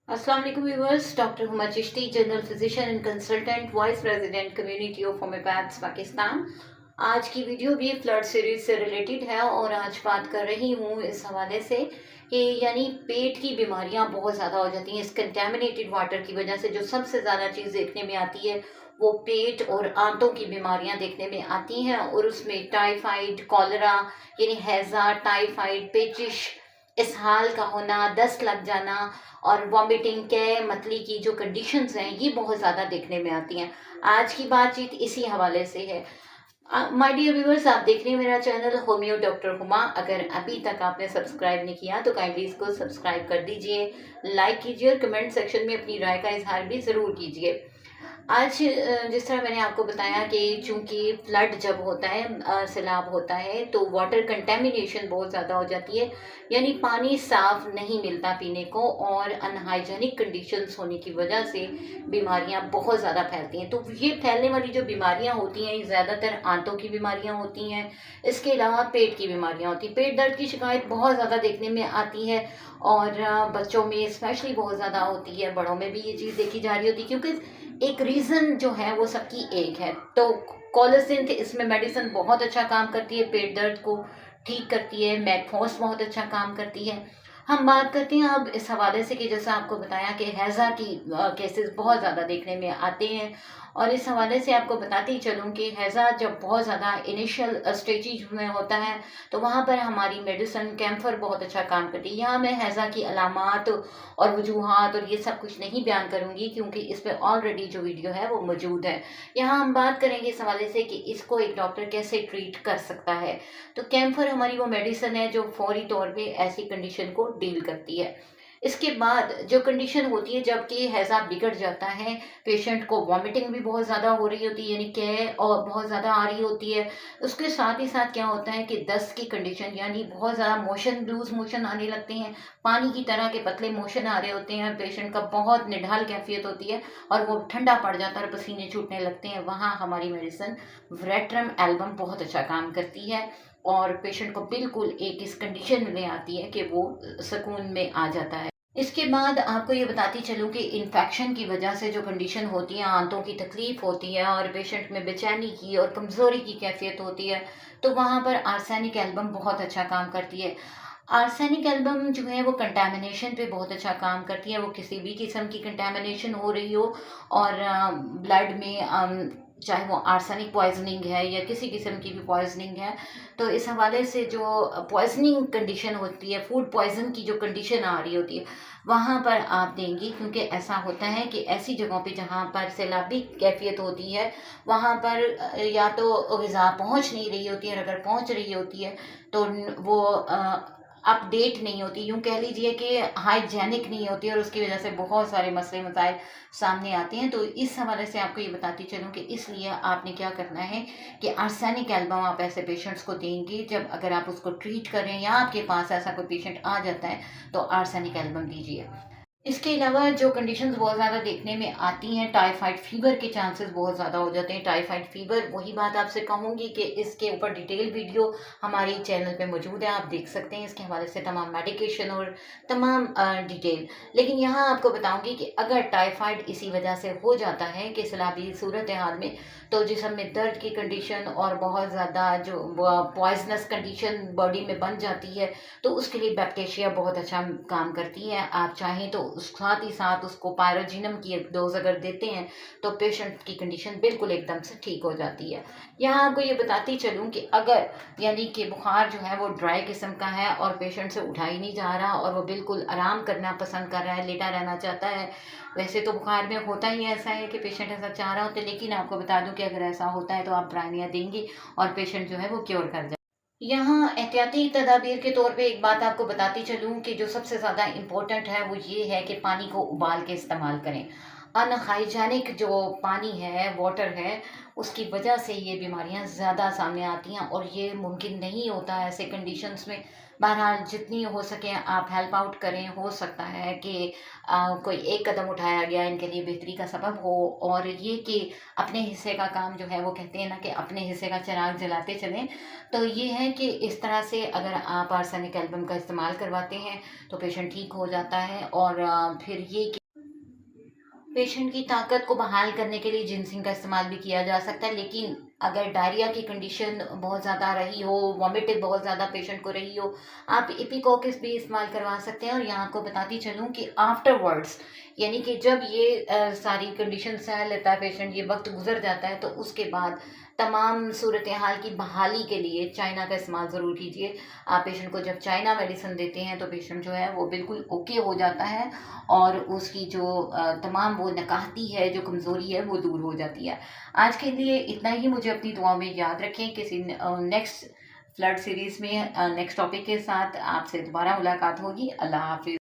अस्सलाम वालेकुम viewers. Doctor Huma Chishti, general physician and consultant, vice president community of homeopaths Pakistan. आज की वीडियो भी फ्लड सीरीज से रिलेटेड है और आज बात कर रही हूँ इस हवाले से कि यानी पेट की बीमारियाँ बहुत ज़्यादा हो जाती हैं इस कंटेमिनेटेड वाटर की वजह से। जो सबसे ज़्यादा चीज़ देखने में आती है वो पेट और आंतों की बीमारियां देखने में आती हैं, और उसमें टाइफाइड, कॉलरा यानी हैज़ा, टाइफाइड, पेचिश, इसहाल का होना, दस्त लग जाना और वॉमिटिंग के मतली की जो कंडीशंस हैं ये बहुत ज़्यादा देखने में आती हैं। आज की बातचीत इसी हवाले से है। माय डियर व्यूअर्स, आप देख रहे हैं मेरा चैनल होम्यो डॉक्टर हुमा। अगर अभी तक आपने सब्सक्राइब नहीं किया तो काइंडली इसको सब्सक्राइब कर दीजिए, लाइक कीजिए और कमेंट सेक्शन में अपनी राय का इजहार भी ज़रूर कीजिए। आज जिस तरह मैंने आपको बताया कि चूंकि फ्लड जब होता है, सैलाब होता है, तो वाटर कंटेमिनेशन बहुत ज़्यादा हो जाती है, यानी पानी साफ नहीं मिलता पीने को और अनहाइजेनिक कंडीशंस होने की वजह से बीमारियां बहुत ज़्यादा फैलती हैं। तो ये फैलने वाली जो बीमारियां होती हैं ये ज़्यादातर आंतों की बीमारियां होती हैं। इसके अलावा पेट की बीमारियां होती हैं। पेट दर्द की शिकायत बहुत ज़्यादा देखने में आती है और बच्चों में स्पेशली बहुत ज़्यादा होती है, बड़ों में भी ये चीज़ देखी जा रही होती है, क्योंकि एक रीज़न जो है वो सबकी एक है। तो कोलेसिन के इसमें मेडिसिन बहुत अच्छा काम करती है, पेट दर्द को ठीक करती है। मैकफोस बहुत अच्छा काम करती है। हम बात करते हैं अब इस हवाले से कि जैसा आपको बताया कि हैज़ा की केसेस बहुत ज़्यादा देखने में आते हैं, और इस हवाले से आपको बताती चलूँ कि हैज़ा जब बहुत ज़्यादा इनिशियल स्टेज में होता है तो वहाँ पर हमारी मेडिसिन कैम्फर बहुत अच्छा काम करती है। यहाँ मैं हैज़ा की अलामात और वजूहात और ये सब कुछ नहीं बयान करूँगी क्योंकि इस पर ऑलरेडी जो वीडियो है वो मौजूद है। यहाँ हम बात करेंगे इस हवाले से कि इसको एक डॉक्टर कैसे ट्रीट कर सकता है। तो कैम्फर हमारी वो मेडिसिन है जो फौरी तौर पे ऐसी कंडीशन को डील करती है। इसके बाद जो कंडीशन होती है जबकि हैज़ा बिगड़ जाता है, पेशेंट को वॉमिटिंग भी बहुत ज़्यादा हो रही होती है, यानी कै और बहुत ज़्यादा आ रही होती है। उसके साथ ही साथ क्या होता है कि दस्त की कंडीशन, यानी बहुत ज़्यादा मोशन, लूज मोशन आने लगते हैं, पानी की तरह के पतले मोशन आ रहे होते हैं, पेशेंट का बहुत निढाल कैफियत होती है और वो ठंडा पड़ जाता है और पसीने छूटने लगते हैं। वहाँ हमारी मेडिसिन वेरेट्रम एल्बम बहुत अच्छा काम करती है और पेशेंट को बिल्कुल एक इस कंडीशन में आती है कि वो सुकून में आ जाता है। इसके बाद आपको ये बताती चलूँ कि इन्फेक्शन की वजह से जो कंडीशन होती है, आंतों की तकलीफ होती है और पेशेंट में बेचैनी की और कमज़ोरी की कैफियत होती है, तो वहाँ पर आर्सेनिक एल्बम बहुत अच्छा काम करती है। आर्सेनिक एल्बम जो है वो कंटामिनेशन पे बहुत अच्छा काम करती है। वो किसी भी किस्म की कंटामिनेशन हो रही हो और ब्लड में चाहे वो आर्सेनिक पॉइजनिंग है या किसी किस्म की भी पॉइजनिंग है, तो इस हवाले से जो पॉइजनिंग कंडीशन होती है, फूड पॉइजन की जो कंडीशन आ रही होती है, वहाँ पर आप देंगी। क्योंकि ऐसा होता है कि ऐसी जगहों पे जहाँ पर सैलाबी कैफियत होती है वहाँ पर या तो ग़िज़ा पहुँच नहीं रही होती है, और अगर पहुँच रही होती है तो वो अपडेट नहीं होती, यूँ कह लीजिए कि हाइजेनिक नहीं होती, और उसकी वजह से बहुत सारे मसले मसाइल सामने आते हैं। तो इस हवाले से आपको ये बताती चलूँ कि इसलिए आपने क्या करना है कि आर्सेनिक एल्बम आप ऐसे पेशेंट्स को देंगे जब अगर आप उसको ट्रीट करें या आपके पास ऐसा कोई पेशेंट आ जाता है तो आर्सेनिक एल्बम दीजिए। इसके अलावा जो कंडीशंस बहुत ज़्यादा देखने में आती हैं, टाइफाइड फीवर के चांसेस बहुत ज़्यादा हो जाते हैं। टाइफाइड फीवर, वही बात आपसे कहूँगी कि इसके ऊपर डिटेल वीडियो हमारे चैनल पे मौजूद है, आप देख सकते हैं। इसके हवाले से तमाम मेडिकेशन और तमाम डिटेल। लेकिन यहाँ आपको बताऊँगी कि अगर टाइफाइड इसी वजह से हो जाता है कि सैलाबी सूरत हाल में, तो जिसम में दर्द की कंडीशन और बहुत ज़्यादा जो पॉइजनस कंडीशन बॉडी में बन जाती है, तो उसके लिए बैक्टीरिया बहुत अच्छा काम करती है। आप चाहें तो साथ ही साथ उसको पायरोजिनम की एक डोज अगर देते हैं तो पेशेंट की कंडीशन बिल्कुल एकदम से ठीक हो जाती है। यहाँ आपको ये बताती चलूँ कि अगर यानी कि बुखार जो है वो ड्राई किस्म का है और पेशेंट से उठा ही नहीं जा रहा और वो बिल्कुल आराम करना पसंद कर रहा है, लेटा रहना चाहता है। वैसे तो बुखार में होता ही ऐसा है कि पेशेंट ऐसा चाह रहा होता है, लेकिन आपको बता दूं कि अगर ऐसा होता है तो आप ब्राइनिया देंगी और पेशेंट जो है वो क्योर कर जाए। यहाँ एहतियाती तदाबीर के तौर पे एक बात आपको बताती चलूँ कि जो सबसे ज़्यादा इम्पोर्टेंट है वो ये है कि पानी को उबाल के इस्तेमाल करें। अनहाइजेनिक जो पानी है, वाटर है, उसकी वजह से ये बीमारियाँ ज़्यादा सामने आती हैं और ये मुमकिन नहीं होता ऐसे कंडीशंस में बहरहाल जितनी हो सके आप हेल्प आउट करें। हो सकता है कि कोई एक कदम उठाया गया इनके लिए बेहतरी का सबब हो, और ये कि अपने हिस्से का काम जो है वो कहते हैं ना कि अपने हिस्से का चिराग जलाते चलें। तो ये है कि इस तरह से अगर आप आर्सेनिक एल्बम का इस्तेमाल करवाते हैं तो पेशेंट ठीक हो जाता है। और फिर ये पेशेंट की ताकत को बहाल करने के लिए जिंसिंग का इस्तेमाल भी किया जा सकता है, लेकिन अगर डायरिया की कंडीशन बहुत ज़्यादा रही हो, वॉमिटिंग बहुत ज़्यादा पेशेंट को रही हो, आप इपिकोकस भी इस्तेमाल करवा सकते हैं। और यहाँ आपको बताती चलूँ कि आफ्टरवर्ड्स, यानी कि जब ये सारी कंडीशन सह लेता है पेशेंट, ये वक्त गुजर जाता है, तो उसके बाद तमाम सूरत हाल की बहाली के लिए चाइना का इस्तेमाल ज़रूर कीजिए। आप पेशेंट को जब चाइना मेडिसिन देते हैं तो पेशेंट जो है वो बिल्कुल ओके हो जाता है, और उसकी जो तमाम वो नकाहती है, जो कमज़ोरी है, वो दूर हो जाती है। आज के लिए इतना ही। मुझे अपनी दुआ में याद रखें। किसी नेक्स्ट फ्लड सीरीज़ में नेक्स्ट टॉपिक के साथ आपसे दोबारा मुलाकात होगी। अल्लाह हाफिज़।